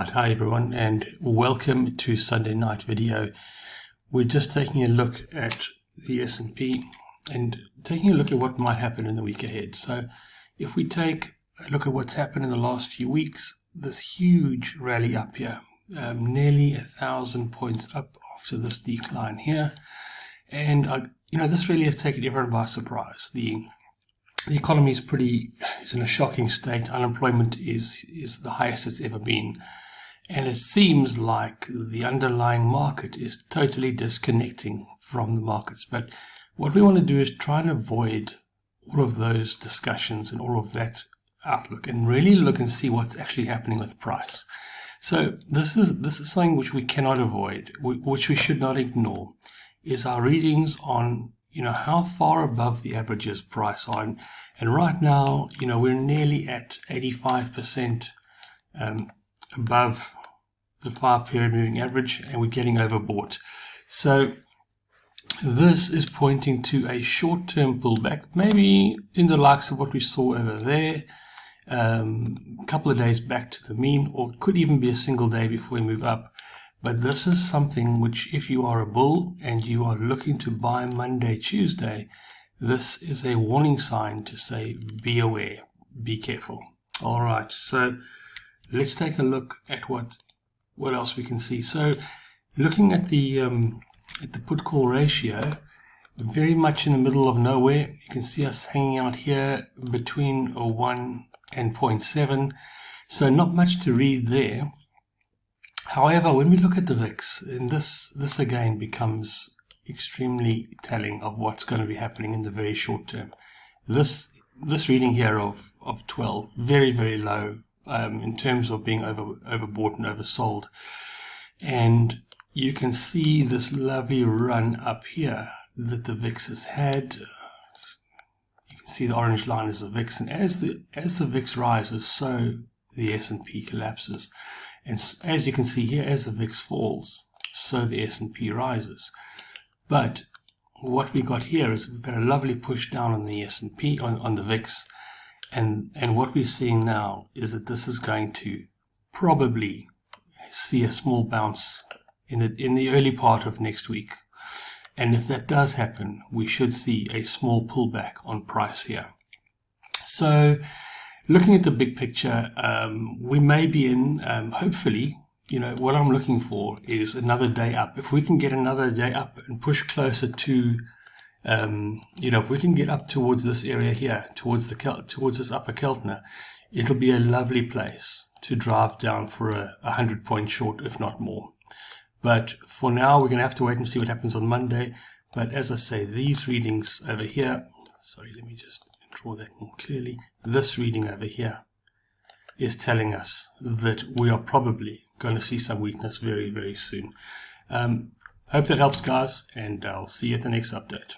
Right, hi everyone, and welcome to Sunday night video. We're just taking a look at the S&P and taking a look at what might happen in the week ahead. So if we take a look at what's happened in the last few weeks, this huge rally up here, nearly 1,000 points up after this decline here. And this really has taken everyone by surprise. The economy is in a shocking state. Unemployment is the highest it's ever been. And it seems like the underlying market is totally disconnecting from the markets. But what we want to do is try and avoid all of those discussions and all of that outlook and really look and see what's actually happening with price. So this is something which we cannot avoid, which we should not ignore, is our readings on how far above the averages price are. And right now, we're nearly at 85% above the 5-period moving average, and we're getting overbought. So this is pointing to a short-term pullback, maybe in the likes of what we saw over there, a couple of days back to the mean, or it could even be a single day before we move up. But this is something which, if you are a bull and you are looking to buy Monday, Tuesday, this is a warning sign to say, be aware, be careful. All right, so let's take a look at what else we can see. So looking at the put-call ratio, very much in the middle of nowhere. You can see us hanging out here between 1 and 0.7. So not much to read there. However, when we look at the VIX, and this again becomes extremely telling of what's going to be happening in the very short term. This reading here of 12, very, very low in terms of being overbought and oversold. And you can see this lovely run up here that the VIX has had. You can see the orange line is the VIX, and as the VIX rises, so the S&P collapses. And as you can see here, as the VIX falls, so the S&P rises. But what we got here is we've got a lovely push down on the S&P, on the VIX. And what we're seeing now is that this is going to probably see a small bounce in the early part of next week. And if that does happen, we should see a small pullback on price here. So looking at the big picture, we may be in, hopefully, what I'm looking for is another day up. If we can get another day up and push closer to, if we can get up towards this area here, towards this upper Keltner, it'll be a lovely place to drive down for a 100-point short, if not more. But for now, we're going to have to wait and see what happens on Monday. But as I say, these readings over here, sorry, let me just draw that more clearly. This reading over here is telling us that we are probably going to see some weakness very, very soon. Hope that helps, guys, and I'll see you at the next update.